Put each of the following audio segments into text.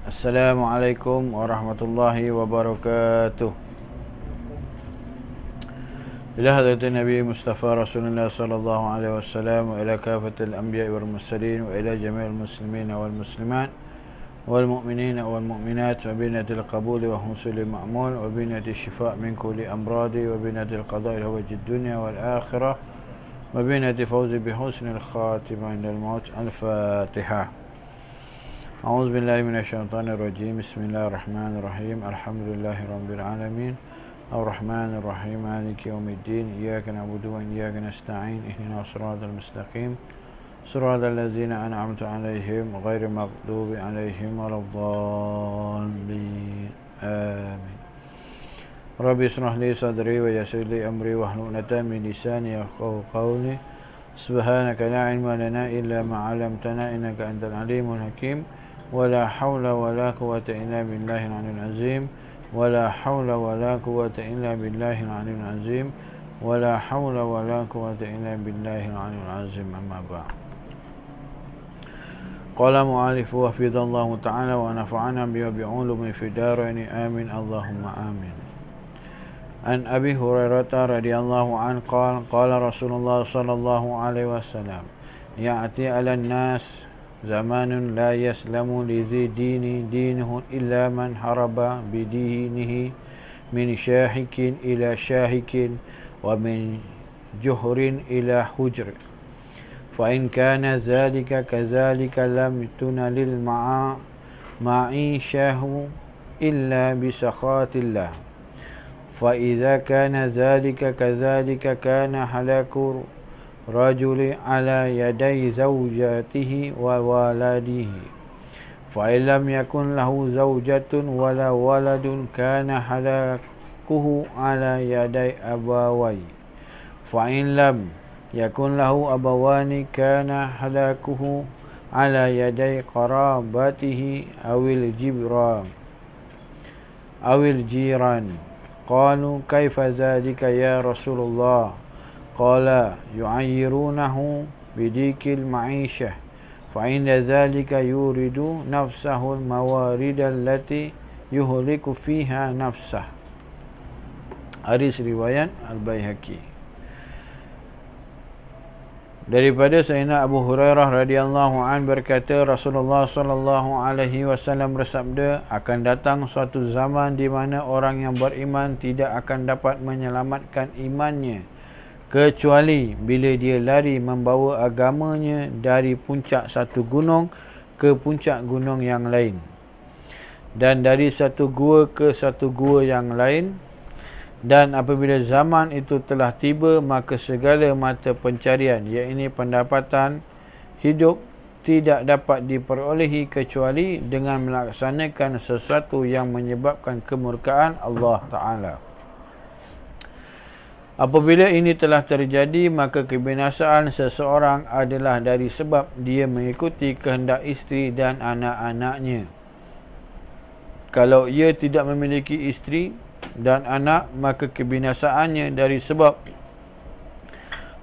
Assalamualaikum warahmatullahi wabarakatuh. Ila hadratin Nabi Mustafa Rasulullah sallallahu alaihi wasallam wa ila kafatil anbiya wal mursalin wa ila jami'il muslimin wal muslimat wal mu'minin wal mu'minat wa binatil qabul wa husulil ma'mun wa binatil shifa' min kulli amradi wa binatil qada'i wajid dunya wal akhirah wa binatil fawzi bi husnil khatimah indal maut. Al-Fatihah. أعوذ بالله من الشيطان الرجيم. بسم الله الرحمن الرحيم. الحمد لله رب العالمين الرحمن الرحيم مالك يوم الدين إياك نعبد وإياك نستعين اهدنا الصراط المستقيم صراط الذين أنعمت عليهم غير المغضوب عليهم ولا الضالين آمين. ربي اشرح لي صدري ويسر لي أمري واحلل عقدة من لساني يفقهوا قولي سبحانك لا علم لنا إلا ما علمتنا إنك أنت العليم الحكيم ولا حول ولا قوة إلا بالله العلي العظيم ولا حول ولا قوة إلا بالله العلي العظيم ولا حول ولا قوة إلا بالله العلي العظيم. أما بعد. قال مؤلف وحفظ الله تعالى ونفعنا بعلومه في الدارين آمين اللهم آمين. عن أبي هريرة رضي الله عنه قال قال رسول الله صلى الله عليه وسلم يأتي على الناس زمان لا يسلم لذي دينه إلا من هرب بدينه من شاهك إلى شاهك ومن جهر إلى حجر فإن كان ذلك كذلك لم تنل المعيشه إلا بسخط الله فإذا كان ذلك كذلك كان هلاك رجل على يدي زوجته وولده فإن لم يكن له زوجة ولا ولد كان هلاكه على يدي أبويه فإن لم يكن له أبوان كان هلاكه على يدي قرابته أو الجيران قالوا كيف ذلك يا رسول الله قال يعيرونه بديك المعيشة فعند ذلك يورد نفسه الموارد التي يهلك فيها نفسه. Hadis riwayat Al-Baihaqi. Daripada Sayyidina Abu Hurairah radhiyallahu an berkata Rasulullah sallallahu alaihi wasallam bersabda, akan datang suatu zaman di mana orang yang beriman tidak akan dapat menyelamatkan imannya kecuali bila dia lari membawa agamanya dari puncak satu gunung ke puncak gunung yang lain dan dari satu gua ke satu gua yang lain. Dan apabila zaman itu telah tiba, maka segala mata pencarian, iaitu pendapatan hidup, tidak dapat diperolehi kecuali dengan melaksanakan sesuatu yang menyebabkan kemurkaan Allah Ta'ala. Apabila ini telah terjadi, maka kebinasaan seseorang adalah dari sebab dia mengikuti kehendak isteri dan anak-anaknya. Kalau ia tidak memiliki isteri dan anak, maka kebinasaannya dari sebab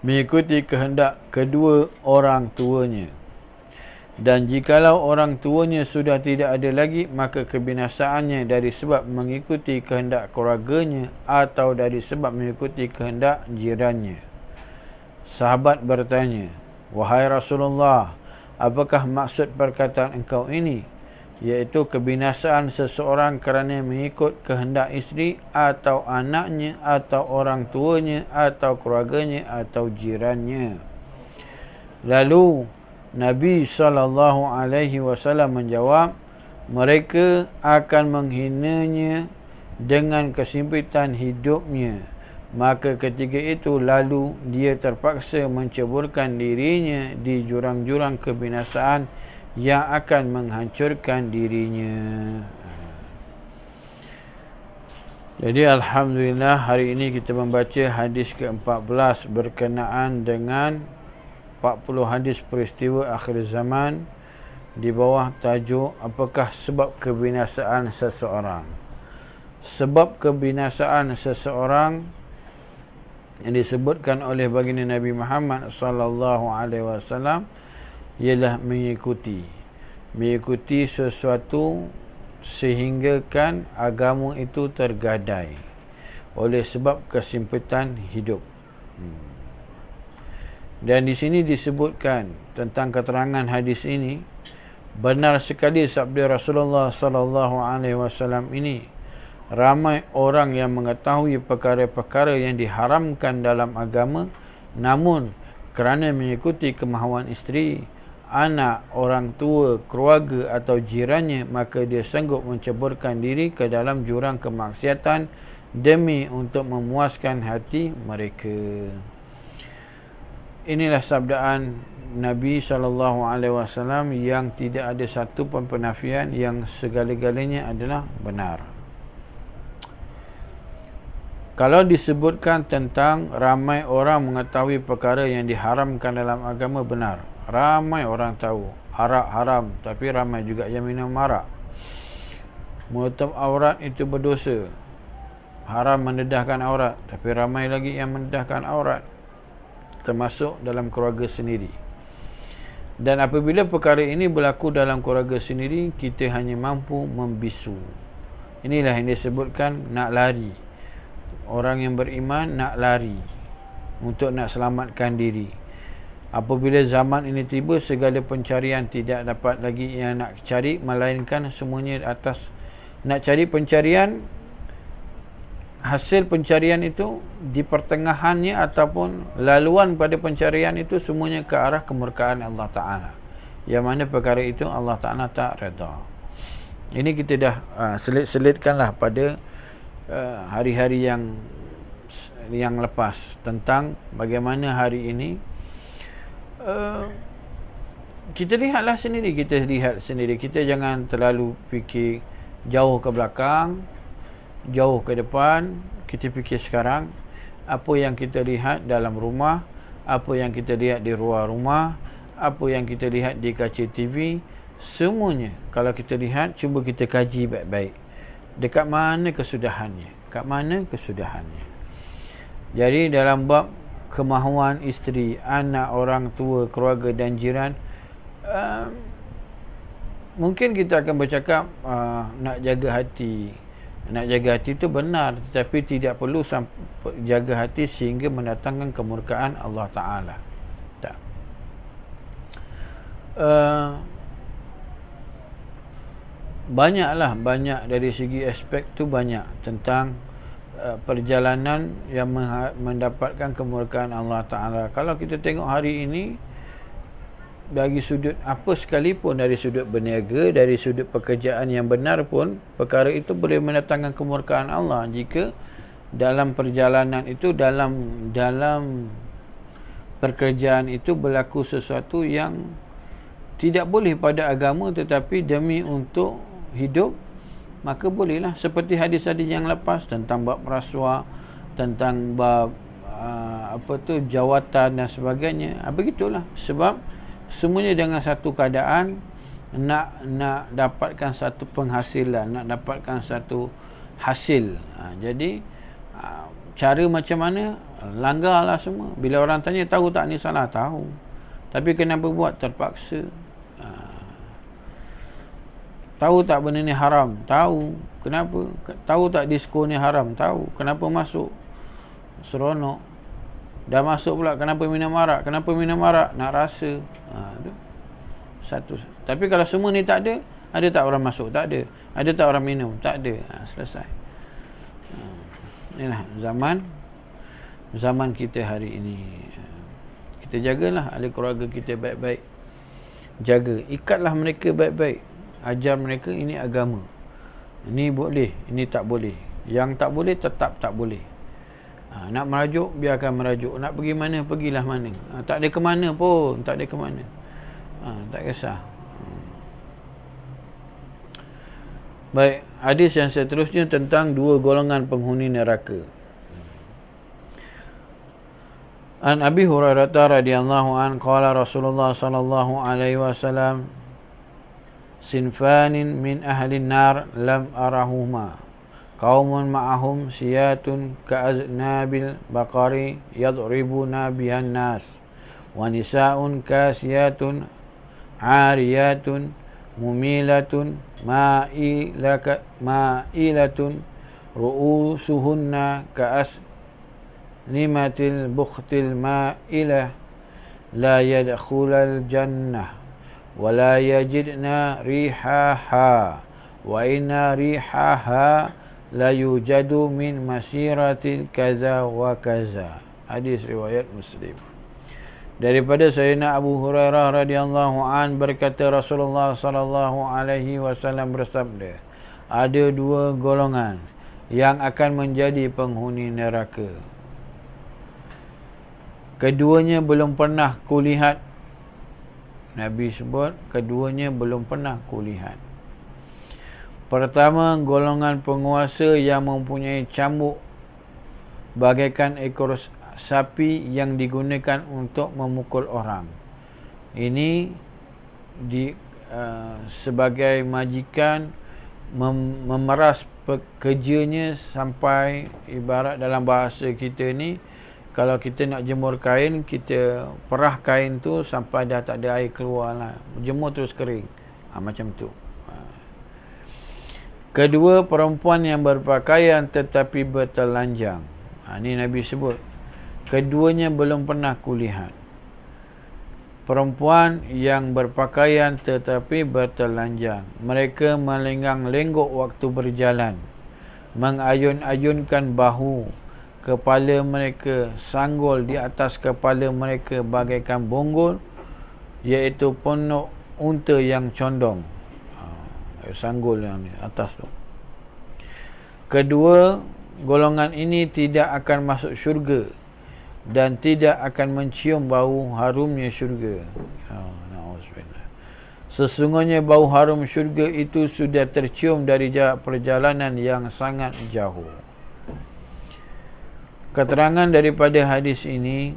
mengikuti kehendak kedua orang tuanya. Dan jikalau orang tuanya sudah tidak ada lagi, maka kebinasaannya dari sebab mengikuti kehendak keluarganya atau dari sebab mengikuti kehendak jirannya. Sahabat bertanya, wahai Rasulullah, apakah maksud perkataan engkau ini? Iaitu kebinasaan seseorang kerana mengikut kehendak isteri atau anaknya atau orang tuanya atau keluarganya atau jirannya. Lalu Nabi SAW menjawab, mereka akan menghinanya dengan kesempitan hidupnya. Maka ketika itu lalu dia terpaksa menceburkan dirinya di jurang-jurang kebinasaan yang akan menghancurkan dirinya. Jadi alhamdulillah hari ini kita membaca hadis ke-14 berkenaan dengan 40 hadis peristiwa akhir zaman di bawah tajuk apakah sebab kebinasaan seseorang. Sebab kebinasaan seseorang yang disebutkan oleh baginda Nabi Muhammad sallallahu alaihi wasallam ialah mengikuti mengikuti sesuatu sehinggakan agama itu tergadai oleh sebab kesimpitan hidup. Dan di sini disebutkan tentang keterangan hadis ini, benar sekali sabda Rasulullah sallallahu alaihi wasallam ini, ramai orang yang mengetahui perkara-perkara yang diharamkan dalam agama, namun kerana mengikuti kemahuan isteri, anak, orang tua, keluarga atau jirannya, maka dia sanggup menceburkan diri ke dalam jurang kemaksiatan demi untuk memuaskan hati mereka. Inilah sabdaan Nabi SAW yang tidak ada satu pun penafian, yang segala-galanya adalah benar. Kalau disebutkan tentang ramai orang mengetahui perkara yang diharamkan dalam agama, benar. Ramai orang tahu arak haram, tapi ramai juga yang minum arak. Menutup aurat itu berdosa, haram mendedahkan aurat, tapi ramai lagi yang mendedahkan aurat, termasuk dalam keluarga sendiri. Dan apabila perkara ini berlaku dalam keluarga sendiri, kita hanya mampu membisu. Inilah yang disebutkan nak lari. Orang yang beriman nak lari untuk nak selamatkan diri. Apabila zaman ini tiba, segala pencarian tidak dapat lagi yang nak cari, melainkan semuanya atas nak cari pencarian. Hasil pencarian itu di pertengahannya ataupun laluan pada pencarian itu semuanya ke arah kemurkaan Allah Ta'ala, yang mana perkara itu Allah Ta'ala tak redha. Ini kita dah selit-selitkanlah pada hari-hari yang lepas tentang bagaimana hari ini kita lihatlah sendiri, kita jangan terlalu fikir jauh ke belakang, jauh ke depan. Kita fikir sekarang, apa yang kita lihat dalam rumah, apa yang kita lihat di luar rumah, apa yang kita lihat di kaca TV, semuanya kalau kita lihat, cuba kita kaji baik-baik, dekat mana kesudahannya, Jadi dalam bab kemahuan isteri, anak, orang tua, keluarga dan jiran, mungkin kita akan bercakap nak jaga hati. Nak jaga hati itu benar, tetapi tidak perlu jaga hati sehingga mendatangkan kemurkaan Allah Ta'ala. Tak. Banyak dari segi aspek tu, banyak tentang perjalanan yang mendapatkan kemurkaan Allah Ta'ala. Kalau kita tengok hari ini, dari sudut apa sekalipun, dari sudut berniaga, dari sudut pekerjaan yang benar pun, perkara itu boleh mendatangkan kemurkaan Allah jika dalam perjalanan itu, dalam pekerjaan itu berlaku sesuatu yang tidak boleh pada agama, tetapi demi untuk hidup, maka bolehlah. Seperti hadis-hadis yang lepas tentang bab rasuah, tentang bab jawatan dan sebagainya. Begitulah. Sebab semuanya dengan satu keadaan, nak dapatkan satu penghasilan, nak dapatkan satu hasil. Jadi cara macam mana, langgarlah semua. Bila orang tanya, tahu tak ni salah? Tahu. Tapi kenapa buat? Terpaksa. Tahu tak benda ni haram? Tahu. Kenapa? Tahu tak disko ni haram? Tahu. Kenapa masuk? Seronok. Dah masuk pula, kenapa minum arak? Nak rasa. Satu. Tapi kalau semua ni tak ada tak orang masuk? Tak ada. Ada tak orang minum? Tak ada. Selesai. Inilah zaman kita hari ini. Kita jagalah ahli keluarga kita baik-baik. Jaga. Ikatlah mereka baik-baik. Ajar mereka ini agama. Ini boleh, ini tak boleh. Yang tak boleh, tetap tak boleh. Nak merajuk, biarkan merajuk. Nak pergi mana, pergilah mana. Tak ada ke mana pun, tak tak kisah. Baik, hadis yang seterusnya tentang dua golongan penghuni neraka. An Abi Hurairah radhiyallahu an qala Rasulullah sallallahu alaihi wasallam, sinfanin min ahli nar lam arahuma, qaumun ma'ahum siyatun ka'aznabil baqari yadribuna bihan nas, wa nisa'un kasiyatun ariyatun mumilatun ma'ilatun ru'usuhunna ka'asnimatil bukhtil ma'ilah la yadkhulal jannah wa la yajidna rihaha wa inna rihaha la yujadu min masiratil kaza wa kaza. Hadis riwayat Muslim. Daripada Sayyidina Abu Hurairah radhiyallahu an berkata, Rasulullah sallallahu alaihi wasallam bersabda, ada dua golongan yang akan menjadi penghuni neraka. Keduanya belum pernah kulihat. Nabi sebut keduanya belum pernah kulihat. Pertama, golongan penguasa yang mempunyai cambuk bagaikan ekor sapi yang digunakan untuk memukul orang. Ini sebagai majikan memeras pekerjanya sampai, ibarat dalam bahasa kita ni, kalau kita nak jemur kain, kita perah kain tu sampai dah tak ada air keluar lah, jemur terus kering. Macam tu. Kedua, perempuan yang berpakaian tetapi bertelanjang. Ini Nabi sebut keduanya belum pernah kulihat. Perempuan yang berpakaian tetapi bertelanjang. Mereka melenggang-lenggok waktu berjalan, mengayun-ayunkan bahu, kepala mereka sanggul di atas kepala mereka bagaikan bonggol, iaitu ponok unta yang condong. Sanggul yang ni atas tu. Kedua, golongan ini tidak akan masuk syurga dan tidak akan mencium bau harumnya syurga. Sesungguhnya bau harum syurga itu sudah tercium dari jarak perjalanan yang sangat jauh. Keterangan daripada hadis ini,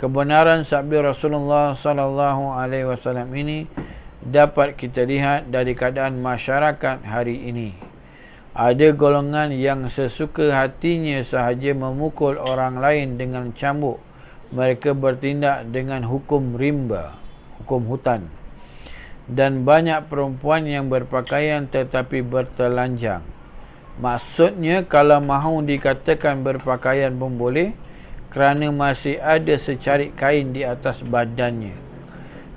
kebenaran sabda Rasulullah sallallahu alaihi wasallam ini dapat kita lihat dari keadaan masyarakat hari ini. Ada golongan yang sesuka hatinya sahaja memukul orang lain dengan cambuk. Mereka bertindak dengan hukum rimba, hukum hutan. Dan banyak perempuan yang berpakaian tetapi bertelanjang. Maksudnya, kalau mahu dikatakan berpakaian pun boleh, kerana masih ada secarik kain di atas badannya.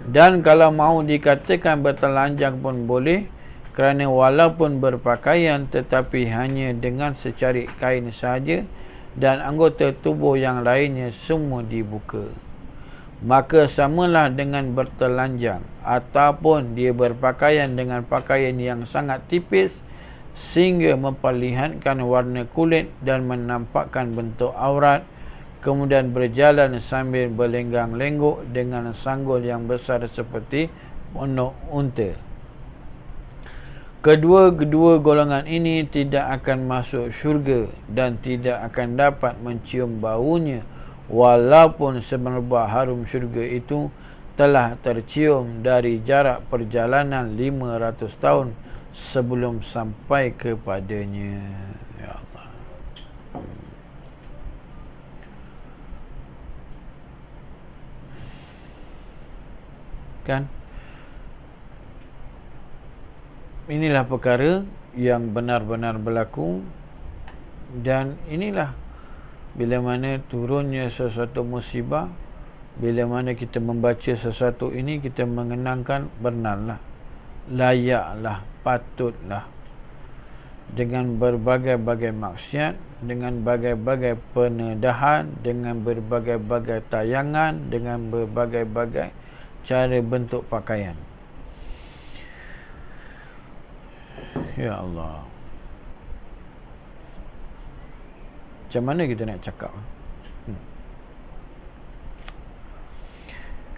Dan kalau mahu dikatakan bertelanjang pun boleh, kerana walaupun berpakaian tetapi hanya dengan secarik kain sahaja dan anggota tubuh yang lainnya semua dibuka. Maka samalah dengan bertelanjang, ataupun dia berpakaian dengan pakaian yang sangat tipis sehingga memperlihatkan warna kulit dan menampakkan bentuk aurat, kemudian berjalan sambil berlenggang-lenggok dengan sanggul yang besar seperti ponok unta. Kedua-kedua golongan ini tidak akan masuk syurga dan tidak akan dapat mencium baunya, walaupun semerbak harum syurga itu telah tercium dari jarak perjalanan 500 tahun sebelum sampai kepadanya. Ya Allah. Kan? Inilah perkara yang benar-benar berlaku, dan inilah bila mana turunnya sesuatu musibah, bila mana kita membaca sesuatu ini, kita mengenangkan benarlah, layaklah, patutlah, dengan berbagai-bagai maksiat, dengan berbagai-bagai penedahan, dengan berbagai-bagai tayangan, dengan berbagai-bagai cara bentuk pakaian. Ya Allah, macam mana kita nak cakap?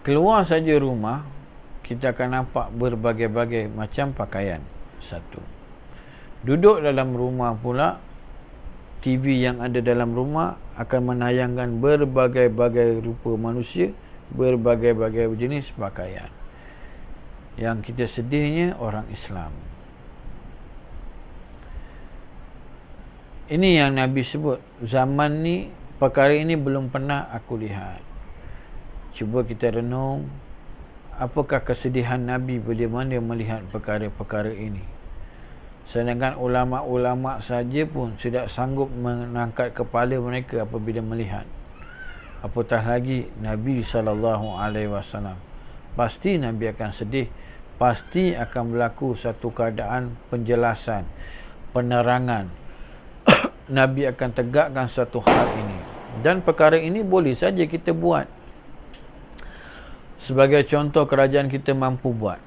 Keluar saja rumah, kita akan nampak berbagai-bagai macam pakaian. Satu. Duduk dalam rumah pula, TV yang ada dalam rumah akan menayangkan berbagai-bagai rupa manusia, berbagai-bagai jenis pakaian. Yang kita sedihnya orang Islam. Ini yang Nabi sebut, zaman ni perkara ini belum pernah aku lihat. Cuba kita renung, apakah kesedihan Nabi bila mana melihat perkara-perkara ini. Sedangkan ulama-ulama saja pun tidak sanggup mengangkat kepala mereka apabila melihat. Apatah lagi Nabi SAW. Pasti Nabi akan sedih. Pasti akan berlaku satu keadaan penjelasan, penerangan. Nabi akan tegakkan satu hal ini. Dan perkara ini boleh saja kita buat. Sebagai contoh, kerajaan kita mampu buat.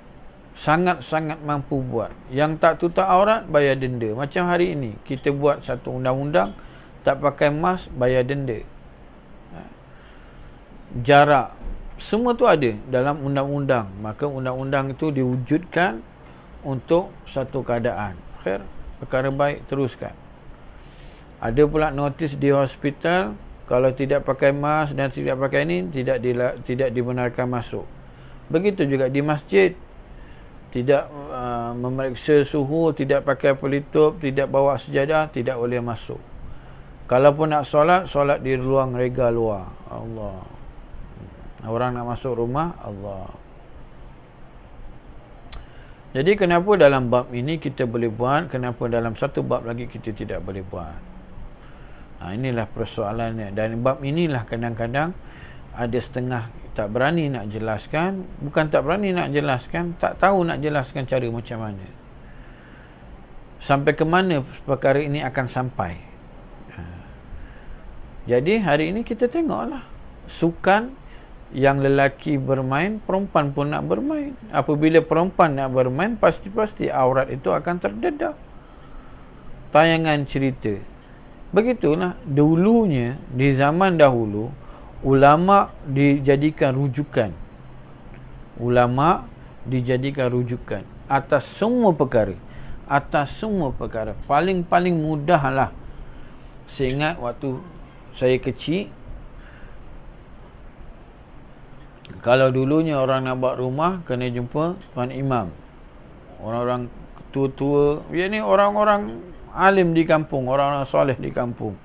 Sangat-sangat mampu buat. Yang tak tutup aurat, bayar denda. Macam hari ini, kita buat satu undang-undang, tak pakai mask, bayar denda. Jarak, semua tu ada dalam undang-undang. Maka undang-undang itu diwujudkan untuk satu keadaan. Khair, perkara baik, teruskan. Ada pula notis di hospital, kalau tidak pakai mask dan tidak pakai ini, tidak dibenarkan masuk. Begitu juga di masjid. Tidak memeriksa suhu, tidak pakai pelitup, tidak bawa sejadah, tidak boleh masuk. Kalau pun nak solat, solat di ruang rega luar. Allah. Orang nak masuk rumah, Allah. Jadi kenapa dalam bab ini kita boleh buat, kenapa dalam satu bab lagi kita tidak boleh buat? Inilah persoalannya. Dan bab inilah kadang-kadang ada setengah tak berani nak jelaskan. Bukan tak berani nak jelaskan, tak tahu nak jelaskan cara macam mana. Sampai ke mana perkara ini akan sampai. Jadi hari ini kita tengoklah. Sukan yang lelaki bermain, perempuan pun nak bermain. Apabila perempuan nak bermain, pasti-pasti aurat itu akan terdedah. Tayangan cerita. Begitulah dulunya, di zaman dahulu, ulama dijadikan rujukan. Ulama dijadikan rujukan atas semua perkara. Atas semua perkara. Paling-paling mudahlah. Saya ingat waktu saya kecil, kalau dulunya orang nak buat rumah, kena jumpa tuan imam. Orang-orang tua-tua, ni orang-orang alim di kampung, orang-orang soleh di kampung,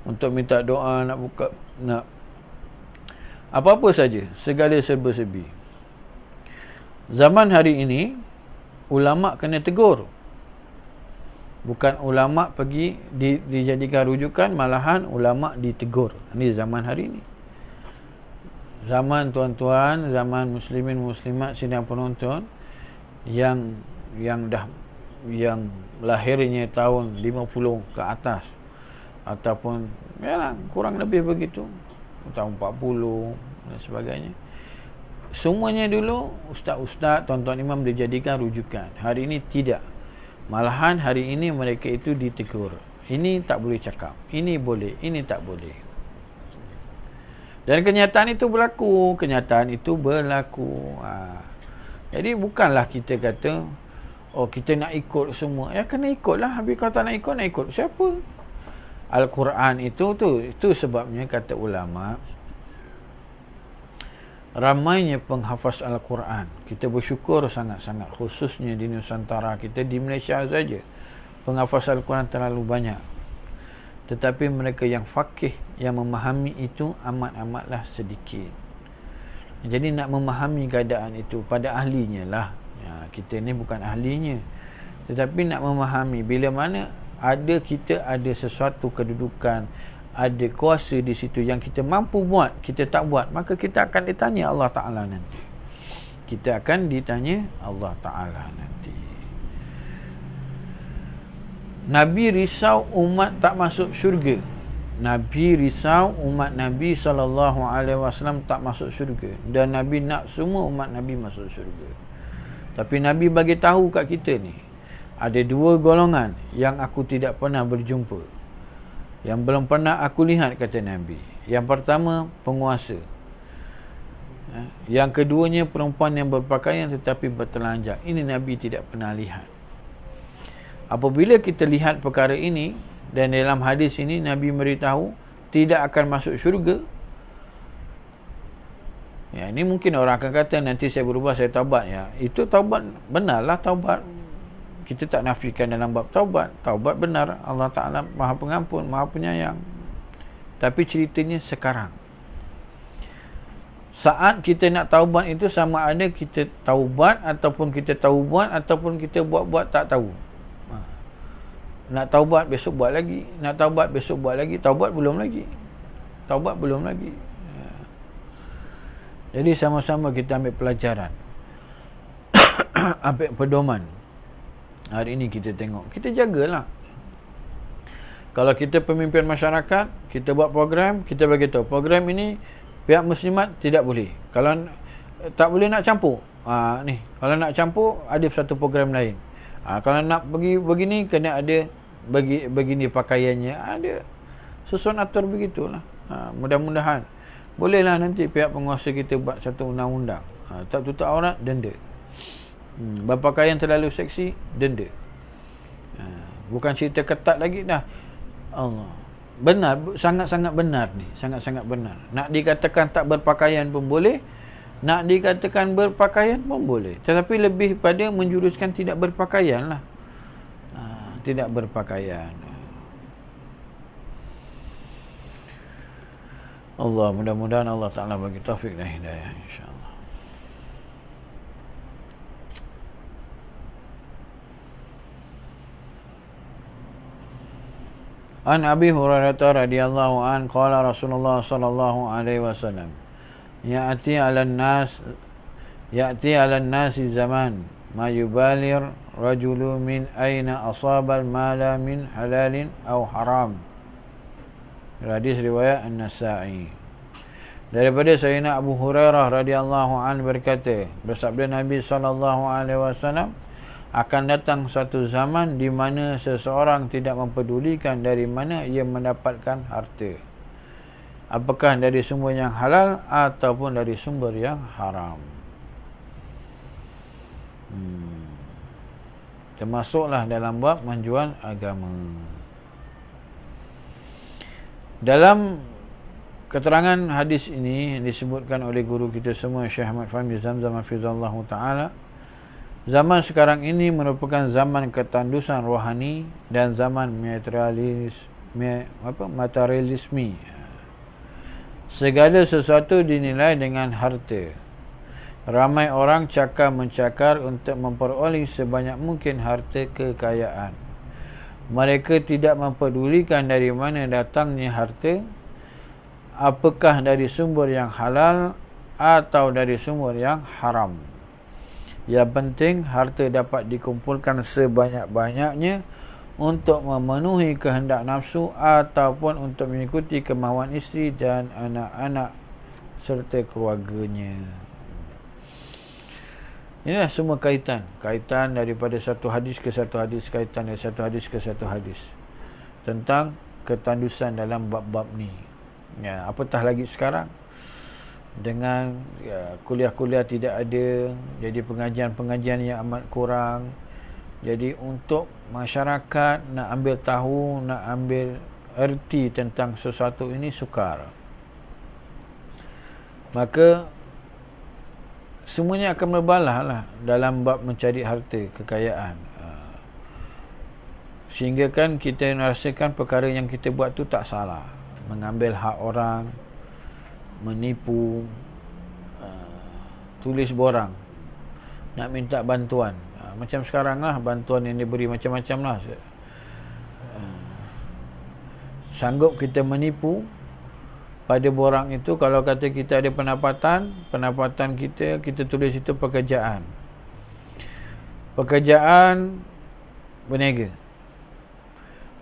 untuk minta doa, nak buka, nak apa-apa saja, segala serba-serbi. Zaman hari ini, ulama kena tegur. Bukan ulama pergi dijadikan rujukan, malahan ulama ditegur. Ini zaman hari ini. Zaman tuan-tuan, zaman muslimin muslimat sidang penonton yang lahirnya tahun 50 ke atas, ataupun kurang lebih begitu, tahun 40 dan sebagainya. Semuanya dulu ustaz-ustaz, tuan-tuan imam dijadikan rujukan. Hari ini tidak. Malahan hari ini mereka itu ditegur. Ini tak boleh cakap, ini boleh, ini tak boleh. Dan kenyataan itu berlaku. Jadi bukanlah kita kata, oh kita nak ikut semua. Kena ikutlah. Habis kalau tak nak ikut siapa? Al-Quran itu sebabnya kata ulama, ramainya penghafaz Al-Quran. Kita bersyukur sangat-sangat, khususnya di Nusantara kita, di Malaysia saja. Penghafaz Al-Quran terlalu banyak. Tetapi mereka yang faqih, yang memahami itu amat-amatlah sedikit. Jadi nak memahami keadaan itu pada ahlinya lah. Kita ni bukan ahlinya, tetapi nak memahami bila mana kita ada sesuatu kedudukan, ada kuasa di situ yang kita mampu buat, kita tak buat, maka kita akan ditanya Allah Ta'ala nanti. Kita akan ditanya Allah Ta'ala nanti. Nabi risau umat tak masuk syurga. Nabi risau umat Nabi SAW tak masuk syurga. Dan Nabi nak semua umat Nabi masuk syurga. Tapi Nabi bagi tahu kat kita ni, ada dua golongan yang aku tidak pernah berjumpa, yang belum pernah aku lihat, kata Nabi. Yang pertama, penguasa. Yang keduanya, perempuan yang berpakaian tetapi bertelanjang. Ini Nabi tidak pernah lihat. Apabila kita lihat perkara ini, dan dalam hadis ini Nabi beritahu tidak akan masuk syurga. Ini mungkin orang akan kata, nanti saya berubah, saya taubat. Itu taubat, benarlah taubat. Kita tak nafikan dalam bab taubat. Taubat benar. Allah Ta'ala Maha Pengampun, Maha Penyayang. Tapi ceritanya sekarang. saat kita nak taubat itu sama ada kita taubat ataupun kita taubat ataupun kita buat-buat tak tahu. Nak taubat besok buat lagi, nak taubat besok buat lagi, taubat belum lagi. Taubat belum lagi. Jadi sama-sama kita ambil pelajaran. Ambil pedoman. Hari ini kita tengok, kita jagalah. Kalau kita pemimpin masyarakat, kita buat program, kita bagi tahu program ini pihak muslimat tidak boleh. Kalau tak boleh nak campur. Ni, kalau nak campur ada satu program lain. Kalau nak begini kena ada begini pakaiannya. Ada susun atur begitulah. Mudah-mudahan bolehlah nanti pihak penguasa kita buat satu undang-undang. Tak tutup aurat, denda. Berpakaian terlalu seksi, denda. Bukan cerita ketat lagi dah. Allah. Benar, sangat-sangat benar ni. Sangat-sangat benar. Nak dikatakan tak berpakaian pun boleh. Nak dikatakan berpakaian pun boleh. Tetapi lebih pada menjuruskan tidak berpakaian lah. Tidak berpakaian. Allah, mudah-mudahan Allah Ta'ala bagi taufik dan hidayah, insyaAllah. An Abi Hurairah radhiyallahu an qala Rasulullah sallallahu alaihi wasallam ya'ti 'alan nasi zaman ma yubalir rajulu min aina asaba al-mala min halalin aw haram. Hadis riwayat An-Nasa'i. Daripada Sayyidina Abu Hurairah radhiyallahu an berkata, bersabda Nabi sallallahu alaihi wasallam, akan datang satu zaman di mana seseorang tidak mempedulikan dari mana ia mendapatkan harta, apakah dari sumber yang halal ataupun dari sumber yang haram. Termasuklah dalam bab menjual agama. Dalam keterangan hadis ini disebutkan oleh guru kita semua, Syekh Ahmad Fahmi Zamzam hafizallahu taala, zaman sekarang ini merupakan zaman ketandusan rohani dan zaman materialisme. Segala sesuatu dinilai dengan harta. Ramai orang cakar-mencakar untuk memperoleh sebanyak mungkin harta kekayaan. Mereka tidak mempedulikan dari mana datangnya harta, apakah dari sumber yang halal atau dari sumber yang haram. Yang penting harta dapat dikumpulkan sebanyak-banyaknya untuk memenuhi kehendak nafsu ataupun untuk mengikuti kemahuan isteri dan anak-anak serta keluarganya. Inilah semua kaitan daripada satu hadis ke satu hadis, kaitan dari satu hadis ke satu hadis tentang ketandusan dalam bab-bab ni. Ya, apatah lagi sekarang dengan kuliah-kuliah tidak ada, jadi pengajian-pengajian yang amat kurang. Jadi untuk masyarakat nak ambil tahu, nak ambil erti tentang sesuatu ini sukar. Maka semuanya akan berbalah lah dalam bab mencari harta kekayaan. Sehingga kan kita merasakan perkara yang kita buat tu tak salah. Mengambil hak orang, menipu, tulis borang, nak minta bantuan. Macam sekarang lah, bantuan yang diberi macam-macam lah. Sanggup kita menipu pada borang itu. Kalau kata kita ada pendapatan kita tulis itu pekerjaan berniaga.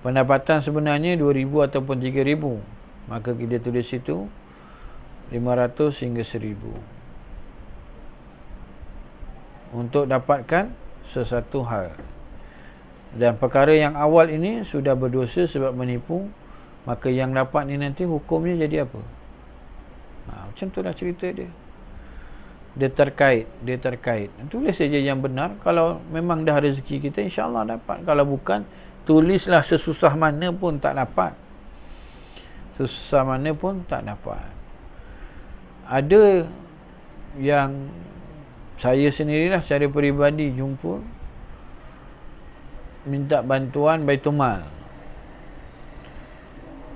Pendapatan sebenarnya 2,000 ataupun 3,000, maka kita tulis itu 500 hingga 1,000 untuk dapatkan sesuatu hal. Dan perkara yang awal ini sudah berdosa sebab menipu, maka yang dapat ni nanti hukumnya jadi apa? Macam tu lah cerita dia. Dia terkait. Tulis saja yang benar. Kalau memang dah rezeki kita, insya-Allah dapat. Kalau bukan, tulislah sesusah mana pun tak dapat. Sesusah mana pun tak dapat. Ada yang saya sendirilah secara peribadi jumpa minta bantuan Baitulmal.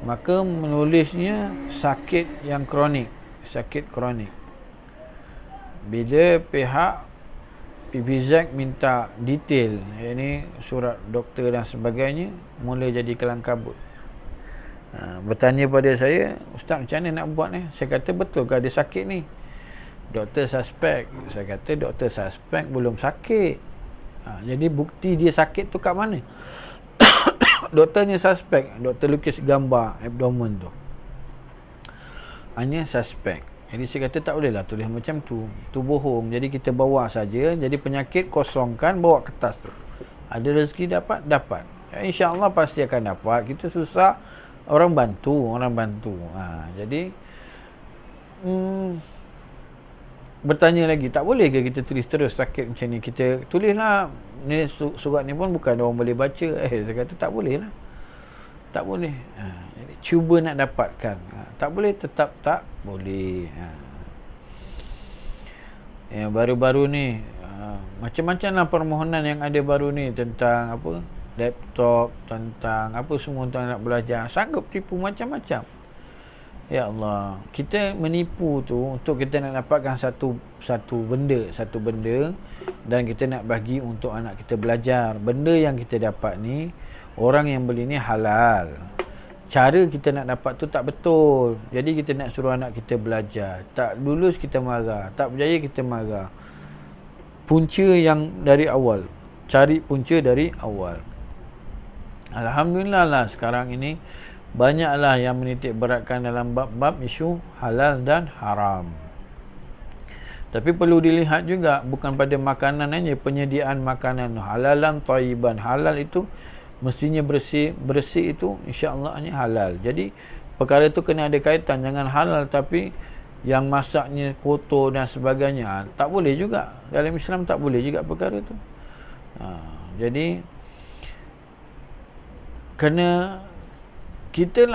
Maka menulisnya sakit yang kronik. bila pihak PBZ minta detail, ini surat doktor dan sebagainya, mula jadi kelang kabut. Bertanya pada saya, "Ustaz, macam mana nak buat ni?" Saya kata, "Betul ke dia sakit ni?" Doktor suspek. Saya kata, "Doktor suspek belum sakit." Jadi bukti dia sakit tu kat mana? Doktornya suspek. Doktor lukis gambar abdomen tu, hanya suspek. Jadi saya kata tak bolehlah tulis macam tu. Tu bohong. Jadi kita bawa saja. Jadi penyakit kosongkan, bawa kertas tu. Ada rezeki dapat. InsyaAllah pasti akan dapat. Kita susah, orang bantu. Jadi bertanya lagi, tak boleh ke kita tulis terus sakit macam ni? Kita tulislah ni, surat ni pun bukan orang boleh baca. Saya kata tak boleh lah. Tak boleh. Jadi cuba nak dapatkan. Tak boleh, tetap tak boleh. Yang baru-baru ni, macam-macam lah permohonan yang ada baru ni tentang apa, laptop, tentang apa semua, tentang nak belajar. Sanggup tipu macam-macam. Ya Allah, kita menipu tu untuk kita nak dapatkan satu benda dan kita nak bagi untuk anak kita belajar. Benda yang kita dapat ni, orang yang beli ni halal. Cara kita nak dapat tu tak betul. Jadi kita nak suruh anak kita belajar. Tak lulus kita marah, tak berjaya kita marah. Punca yang dari awal. Cari punca dari awal. Alhamdulillah lah sekarang ini banyaklah yang menitik beratkan dalam bab-bab isu halal dan haram. Tapi perlu dilihat juga, bukan pada makanan hanya, penyediaan makanan halalan thayyiban. Halal itu mestinya bersih itu insya-Allah hanya halal. Jadi perkara itu kena ada kaitan. Jangan halal tapi yang masaknya kotor dan sebagainya, tak boleh juga. Dalam Islam tak boleh juga perkara itu. Jadi kena kita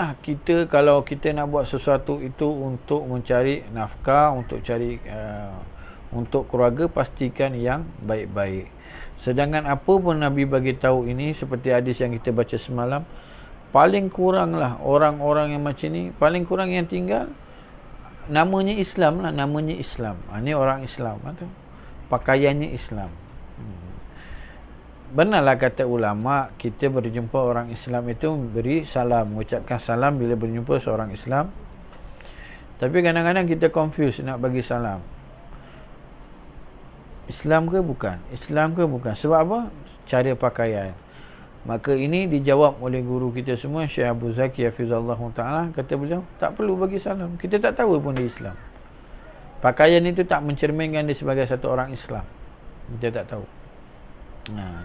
kalau kita nak buat sesuatu itu untuk mencari nafkah, untuk cari untuk keluarga, pastikan yang baik-baik. Sedangkan apa pun Nabi bagi tahu ini, seperti hadis yang kita baca semalam, paling kuranglah orang-orang yang macam ni, paling kurang yang tinggal namanya Islam lah, namanya Islam. Ini orang Islam tu. Pakaiannya Islam. Benarlah kata ulama, kita berjumpa orang Islam itu beri salam, mengucapkan salam bila berjumpa seorang Islam. Tapi kadang-kadang kita confuse nak bagi salam. Islam ke bukan? Islam ke bukan? Sebab apa? Cara pakaian. Maka ini dijawab oleh guru kita semua, Syekh Abu Zaki Hafizallah Ta'ala. Kata beliau, tak perlu bagi salam. Kita tak tahu pun dia Islam. Pakaian itu tak mencerminkan dia sebagai satu orang Islam. Kita tak tahu.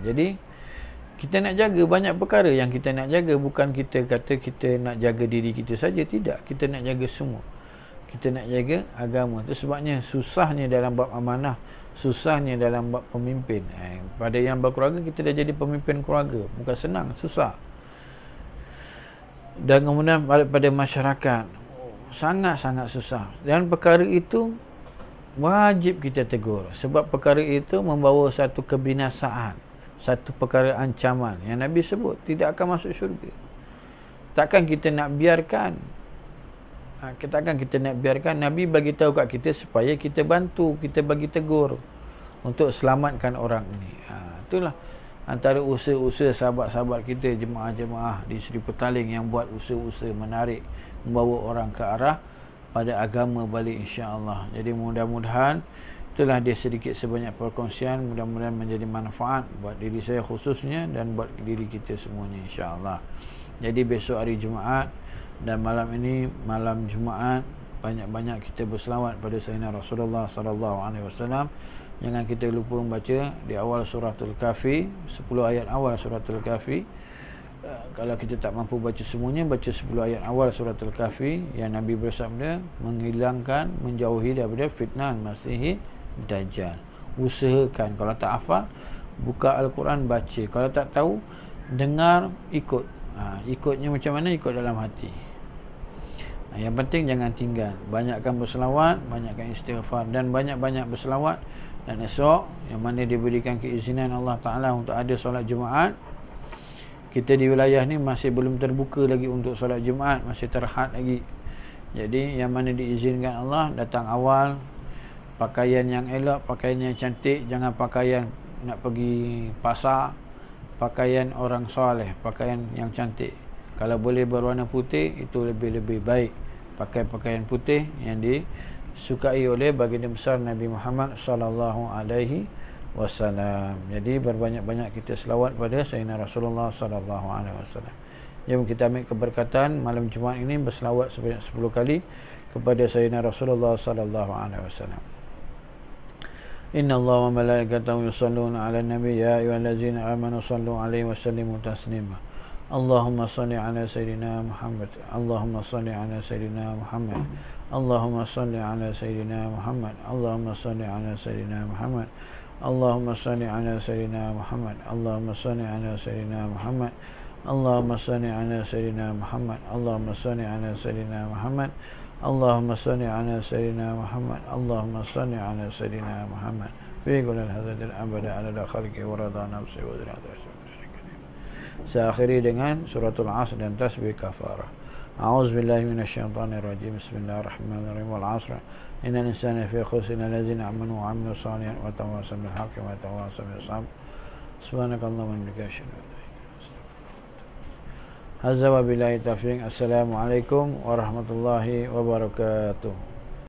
Jadi kita nak jaga banyak perkara yang kita nak jaga. Bukan kita kata kita nak jaga diri kita saja. Tidak. Kita nak jaga semua. Kita nak jaga agama. Itu sebabnya susahnya dalam bab amanah, susahnya dalam bab pemimpin. Pada yang berkeluarga, kita dah jadi pemimpin keluarga. Bukan senang, susah. Dan kemudian pada masyarakat, sangat-sangat susah. Dan perkara itu wajib kita tegur. Sebab perkara itu membawa satu kebinasaan, satu perkara ancaman yang Nabi sebut tidak akan masuk syurga. Takkan kita nak biarkan? Takkan kita nak biarkan? Nabi bagi tahu kat kita supaya kita bantu, kita bagi tegur untuk selamatkan orang ini. Itulah antara usaha-usaha sahabat-sahabat kita, jemaah-jemaah di Seri Petaling yang buat usaha-usaha menarik, membawa orang ke arah pada agama balik, insya-Allah. Jadi mudah-mudahan itulah dia sedikit sebanyak perkongsian, mudah-mudahan menjadi manfaat buat diri saya khususnya dan buat diri kita semuanya, insya-Allah. Jadi besok hari Jumaat dan malam ini malam Jumaat, banyak-banyak kita berselawat pada Sayyidina Rasulullah sallallahu alaihi wasallam. Jangan kita lupa membaca di awal suratul Kahfi, 10 ayat awal suratul Kahfi. Kalau kita tak mampu baca semuanya, baca 10 ayat awal suratul Kahfi yang Nabi bersabda menghilangkan, menjauhi daripada fitnah Masih Dajjal. Usahakan, kalau tak hafal, buka Al-Quran, baca. Kalau tak tahu, dengar, ikut. Ikutnya macam mana? Ikut dalam hati. Yang penting jangan tinggal. Banyakkan berselawat, banyakkan istighfar dan banyak-banyak berselawat. Dan esok yang mana diberikan keizinan Allah Ta'ala untuk ada solat Jumaat, kita di wilayah ni masih belum terbuka lagi untuk solat Jumaat, masih terhad lagi. Jadi yang mana diizinkan Allah, datang awal pakaian yang elok, pakaian yang cantik. Jangan pakaian nak pergi pasar, pakaian orang soleh, pakaian yang cantik. Kalau boleh berwarna putih, itu lebih-lebih baik. Pakai pakaian putih yang disukai oleh baginda besar Nabi Muhammad sallallahu alaihi wasallam. Jadi berbanyak-banyak kita selawat pada Sayyidina Rasulullah sallallahu alaihi wasallam. Jom kita ambil keberkatan malam Jumaat ini berselawat sebanyak 10 kali kepada Sayyidina Rasulullah sallallahu alaihi wasallam. Inna Allah wa malaikatahu yusalluna ala nabi ya ayyuhallazina amanu sallu alaihi wa sallimu taslima. Allahumma salli ala Sayyidina Muhammad. Allahumma salli ala Sayyidina Muhammad. Allahumma salli ala Sayyidina Muhammad. Allahumma salli ala Sayyidina Muhammad. Allahumma salli ala Sayyidina Muhammad. Allahumma salli ala Sayyidina Muhammad. Allahumma salli ala Sayyidina Muhammad. Allahumma salli ala Sayyidina Muhammad. Allahumma salli ala Sayyidina Muhammad. Allahumma salli ala Sayyidina Muhammad. Fi kulli hadhil abada ala khalqi wa rada nafsi wa zirata. Saya akhiri dengan suratul Asr dan tasbih kafarah. A'udzubillahi minasyaitonir rajim. Bismillahirrahmanirrahim. Wal 'asr. Innal insana fi khusr illa allazina amanu wa 'amilus shalihat wa tawassaw bil haqqi wa tawassaw bis sabr. Subhanakallahumma wa bihamdika asyhadu an la ilaha illa anta. Hadza wa billahi taufiq. Assalamualaikum warahmatullahi wabarakatuh.